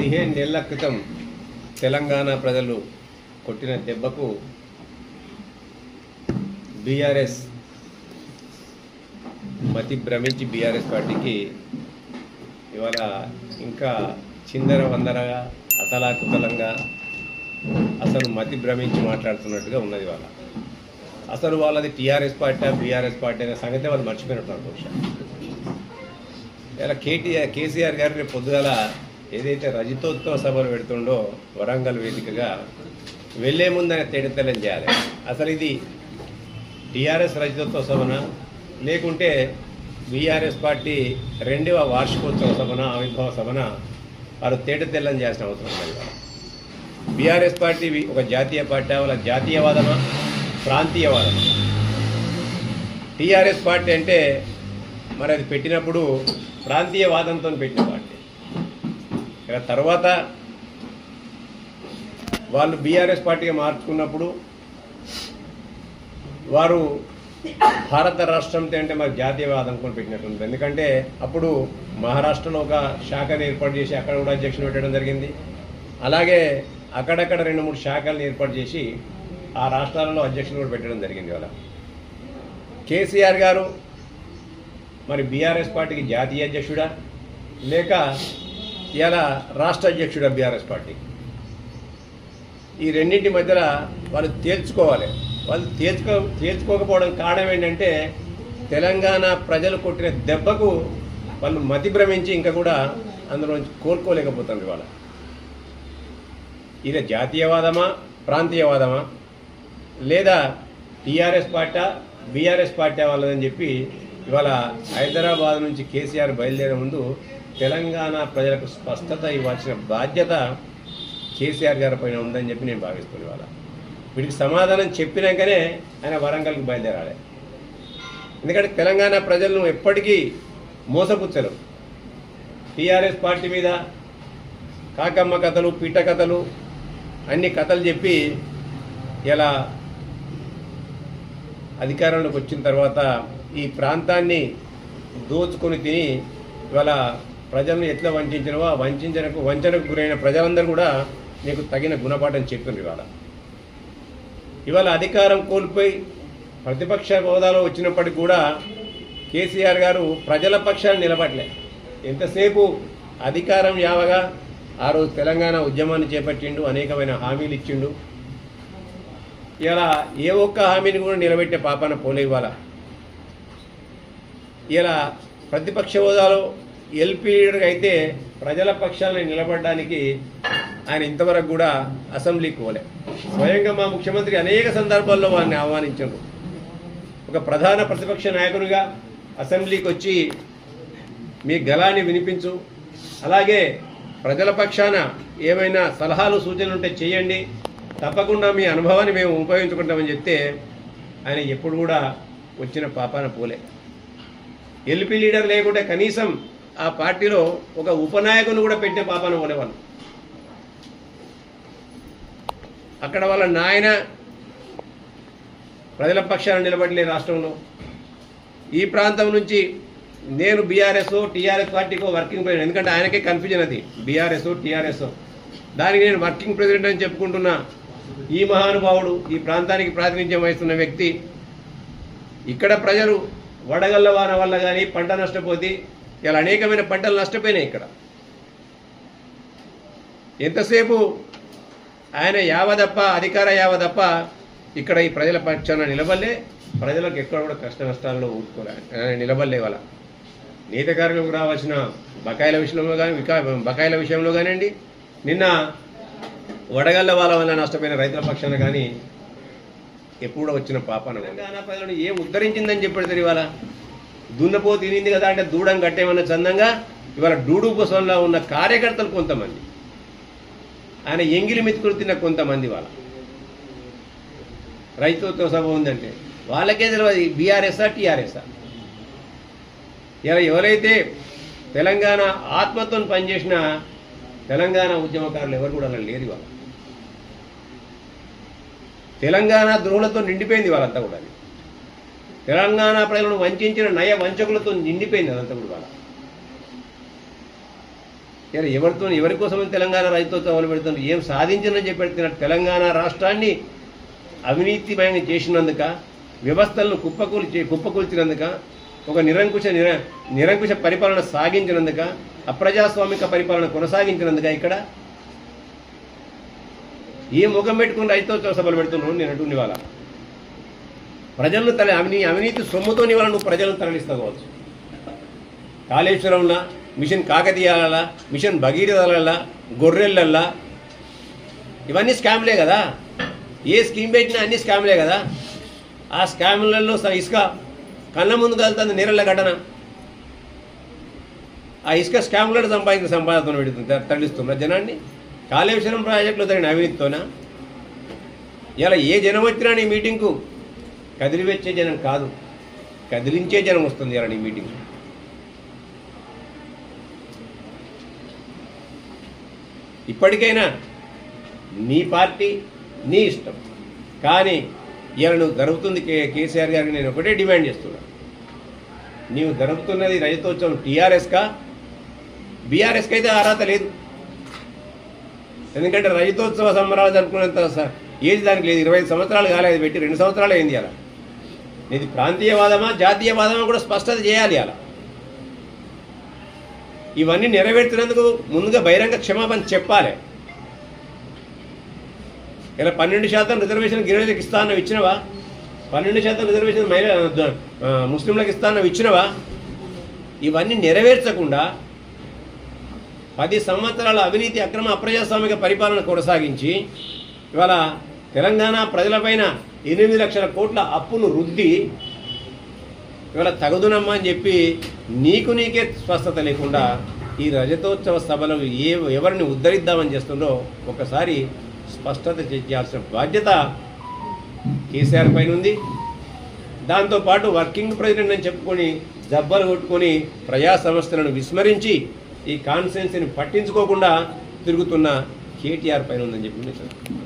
15 నెలల క్రితం తెలంగాణ ప్రజలు కొట్టిన దెబ్బకు బీఆర్ఎస్ మతి భ్రమించి బీఆర్ఎస్ పార్టీకి ఇవాళ ఇంకా చిందర వందరగా అతలాకుతలంగా అసలు మతి భ్రమించి మాట్లాడుతున్నట్టుగా ఉన్నది. వాళ్ళ అసలు వాళ్ళది టీఆర్ఎస్ పార్టీ బీఆర్ఎస్ పార్టీ అనే సంగతి వాళ్ళు మర్చిపోయినట్టు బహుశా. ఇలా కేసీఆర్ గారు రేపు పొద్దుగల ఏదైతే రజతోత్సవ సభలు పెడుతుండో వరంగల్ వేదికగా వెళ్లే ముందు ఆయన తేడతెల్లం చేయాలి. అసలు ఇది టీఆర్ఎస్ రజతోత్సవ సభన లేకుంటే బీఆర్ఎస్ పార్టీ 2వ వార్షికోత్సవ సభన ఆవిర్భావ సభన వారు తేడతెల్లం చేయాల్సిన అవసరం లేదు. బీఆర్ఎస్ పార్టీ ఒక జాతీయ పార్టీ, వాళ్ళ జాతీయవాదమా ప్రాంతీయవాదమా? టీఆర్ఎస్ పార్టీ అంటే మరి అది పెట్టినప్పుడు ప్రాంతీయవాదంతో పెట్టిన పార్టీ. తర్వాత వాళ్ళు బీఆర్ఎస్ పార్టీగా మార్చుకున్నప్పుడు వారు భారత రాష్ట్రంతో అంటే మరి జాతీయవాదం కొని పెట్టినట్టుంది. ఎందుకంటే అప్పుడు మహారాష్ట్రలో ఒక శాఖను ఏర్పాటు చేసి అక్కడ కూడా అధ్యక్షులు పెట్టడం జరిగింది. అలాగే అక్కడక్కడ 2-3 శాఖలను ఏర్పాటు చేసి ఆ రాష్ట్రాలలో అధ్యక్షులు కూడా పెట్టడం జరిగింది. వాళ్ళ కేసీఆర్ గారు మరి బీఆర్ఎస్ పార్టీకి జాతీయ అధ్యక్షుడా లేక ఇలా రాష్ట్ర అధ్యక్షుడా బీఆర్ఎస్ పార్టీ? ఈ రెండింటి మధ్యలో వాళ్ళు తేల్చుకోవాలి. వాళ్ళు తేల్చుకోకపోవడం కారణం ఏంటంటే తెలంగాణ ప్రజలు కొట్టిన దెబ్బకు వాళ్ళు మతి భ్రమించి ఇంకా కూడా అందులో కోలుకోలేకపోతుంది. వాళ్ళ ఇది జాతీయవాదమా ప్రాంతీయవాదమా లేదా టీఆర్ఎస్ పార్టీ బీఆర్ఎస్ పార్టీ వాళ్ళదని చెప్పి ఇవాళ హైదరాబాద్ నుంచి కేసీఆర్ బయలుదేరే ముందు తెలంగాణ ప్రజలకు స్పష్టత ఇవ్వాల్సిన బాధ్యత కేసీఆర్ గారి పైన ఉందని చెప్పి నేను భావిస్తున్నాను. ఇవాళ వీటికి సమాధానం చెప్పినాకనే ఆయన వరంగల్కి బయలుదేరాలి. ఎందుకంటే తెలంగాణ ప్రజలను ఎప్పటికీ మోసపుచ్చరు. టీఆర్ఎస్ పార్టీ మీద కాకమ్మ కథలు పీట కథలు అన్ని కథలు చెప్పి ఇలా అధికారంలోకి వచ్చిన తర్వాత ఈ ప్రాంతాన్ని దోచుకొని తిని ఇవాళ ప్రజలను ఎట్లా వంచినవో వంచనకు గురైన ప్రజలందరూ కూడా నీకు తగిన గుణపాఠం చెప్పిండ్రు. ఇవాళ అధికారం కోల్పోయి ప్రతిపక్ష హోదాలో వచ్చినప్పటికి కూడా కేసీఆర్ గారు ప్రజల పక్షాన్ని నిలబడలే. ఎంతసేపు అధికారం యావగా ఆ రోజు తెలంగాణ ఉద్యమాన్ని చేపట్టిండు, అనేకమైన హామీలు ఇచ్చిండు. ఇలా ఏ ఒక్క హామీని కూడా నిలబెట్టే పాపాన పోలే. ఇలా ప్రతిపక్ష హోదాలో ఎల్పీ లీడర్గా అయితే ప్రజల పక్షాన్ని నిలబడడానికి ఆయన ఇంతవరకు కూడా అసెంబ్లీకి పోలే. స్వయంగా మా ముఖ్యమంత్రి అనేక సందర్భాల్లో వారిని ఆహ్వానించారు. ఒక ప్రధాన ప్రతిపక్ష నాయకునిగా అసెంబ్లీకి వచ్చి మీ గళాన్ని వినిపించు, అలాగే ప్రజల పక్షాన ఏమైనా సలహాలు సూచనలు ఉంటే చేయండి, తప్పకుండా మీ అనుభవాన్ని మేము ఉపయోగించుకుంటామని చెప్తే ఆయన ఎప్పుడు కూడా వచ్చిన పాపాన పోలే. ఎల్పీ లీడర్ లేకుంటే కనీసం ఆ పార్టీలో ఒక ఉపనాయకుని కూడా పెట్టే పాపాన పోలేవాళ్ళు. అక్కడ వాళ్ళ నాయన ప్రజల పక్షాన నిలబడలే రాష్ట్రంలో. ఈ ప్రాంతం నుంచి నేను బీఆర్ఎస్ టీఆర్ఎస్ పార్టీకో వర్కింగ్ ప్రెసిడెంట్, ఎందుకంటే ఆయనకే కన్ఫ్యూజన్ అది బీఆర్ఎస్ టీఆర్ఎస్, దానికి నేను వర్కింగ్ ప్రెసిడెంట్ అని చెప్పుకుంటున్నా. ఈ మహానుభావుడు ఈ ప్రాంతానికి ప్రాతినిధ్యం వహిస్తున్న వ్యక్తి ఇక్కడ ప్రజలు వడగళ్ల వాన వల్ల కానీ పంట నష్టపోతే ఇలా అనేకమైన పంటలు నష్టపోయినాయి. ఇక్కడ ఎంతసేపు ఆయన యావదప్ప అధికార యావదప్ప ఇక్కడ ఈ ప్రజల పక్షాన నిలబడలే. ప్రజలకు ఎక్కడ కూడా కష్ట నష్టాల్లో ఊరుకోలే, నిలబడలే. వాళ్ళ నేత కార్మికులకు రావాల్సిన బకాయిల విషయంలో కానివ్వండి, నిన్న వడగళ్ల వాళ్ళ వల్ల నష్టపోయిన రైతుల పక్షాన కానీ ఎప్పుడో వచ్చిన పాపన తెలంగాణ ప్రజలను ఏం ఉద్ధరించిందని చెప్పాడు. ఇవాళ దున్నపో తినింది కదా అంటే దూడం కట్టేమన్న చందంగా ఇవాళ డూడు కోసంలో ఉన్న కార్యకర్తలు కొంతమంది, ఆయన ఎంగిలి మెతుకులు తిన్న కొంతమంది వాళ్ళ రైతులతో సభ ఉందంటే వాళ్ళకే తెలియదు బీఆర్ఎస్ఆ టీఆర్ఎస్ఆ. ఇలా ఎవరైతే తెలంగాణ ఆత్మతో పనిచేసిన తెలంగాణ ఉద్యమకారులు ఎవరు కూడా అలా లేరు. ఇవాళ తెలంగాణ ద్రోహులతో నిండిపోయింది వాళ్ళంతా కూడా. తెలంగాణ ప్రజలను వంచిన నయ వంచకులతో నిండిపోయింది అదంతా కూడా. వాళ్ళ ఎవరి కోసం తెలంగాణ రైతోత్సవాలు పెడుతున్నారు? ఏం సాధించిందని చెప్పి తెలంగాణ రాష్ట్రాన్ని అవినీతిమయం చేసినందుక, వ్యవస్థలను కుప్పకూల్చినందుక, ఒక నిరంకుశ పరిపాలన సాగించినందుక, అప్రజాస్వామిక పరిపాలన కొనసాగించినందుక ఇక్కడ ఏ ముఖం పెట్టుకుని రైతోత్సవ సభలు పెడుతున్నావు? నేను అంటుంది వాళ్ళ ప్రజలను అవినీతి సొమ్ముతో వాళ్ళ నువ్వు ప్రజలను తరలిస్తావచ్చు. కాళేశ్వరంలా, మిషన్ కాకతీయాల, మిషన్ భగీరథల, గొర్రెలల్లా ఇవన్నీ స్కామ్లే కదా. ఏ స్కీమ్ పెట్టినా అన్ని స్కామ్లే కదా. ఆ స్కామ్లలో ఇసుక కళ్ళ ముందు కలుతుంది, నీరళ్ళ ఘటన. ఆ ఇసుక స్కామ్లలో సంపాదన పెడుతుంది, తరలిస్తున్న జనాన్ని. కాళేశ్వరం ప్రాజెక్టులో జరిగిన అవినీతితోనా? ఇలా ఏ జనం వచ్చినా నీ మీటింగ్కు కదిలివచ్చే జనం కాదు, కదిలించే జనం వస్తుంది ఇలా నీ మీటింగ్. ఇప్పటికైనా నీ పార్టీ నీ ఇష్టం, కానీ ఇలా నువ్వు జరుగుతుంది కేసీఆర్ గారికి నేను ఒకటే డిమాండ్ చేస్తున్నా. నీవు జరుగుతున్నది రైతోత్సవం టీఆర్ఎస్కా? బీఆర్ఎస్కి అయితే అర్హత లేదు. ఎందుకంటే రైతోత్సవ సంబరాలు జరుపుకునేంత ఏజ్ దానికి లేదు. 25 సంవత్సరాలు కాలేదు పెట్టి, 2 సంవత్సరాలు అయింది అలా. ఇది ప్రాంతీయవాదమా జాతీయవాదమా కూడా స్పష్టత చేయాలి అలా. ఇవన్నీ నెరవేర్చినందుకు ముందుగా బహిరంగ క్షమాపణ చెప్పాలి. ఇలా 12% రిజర్వేషన్ గిరిజనులకు ఇస్తానవి ఇచ్చినవా? 12% రిజర్వేషన్ ముస్లింలకు ఇస్తానవి ఇచ్చినవా? ఇవన్నీ నెరవేర్చకుండా 10 సంవత్సరాల అవినీతి అక్రమ అప్రజాస్వామిక పరిపాలన కొనసాగించి ఇవాళ తెలంగాణ ప్రజలపైన 8 లక్షల కోట్ల అప్పును రుద్ది ఇవాళ తగదునమ్మా అని చెప్పి నీకే స్వస్థత లేకుండా ఈ రజతోత్సవ సభలో ఎవరిని ఉద్ధరిద్దామని చేస్తుందో ఒకసారి స్పష్టత చేయాల్సిన బాధ్యత కేసీఆర్ పైన ఉంది. దాంతోపాటు వర్కింగ్ ప్రెసిడెంట్ అని చెప్పుకొని జబ్బలు కొట్టుకొని ప్రజా సమస్యలను విస్మరించి ఈ కాన్స్టిట్యున్సీని పట్టించుకోకుండా తిరుగుతున్న కేటీఆర్ పైన ఉందని చెప్పి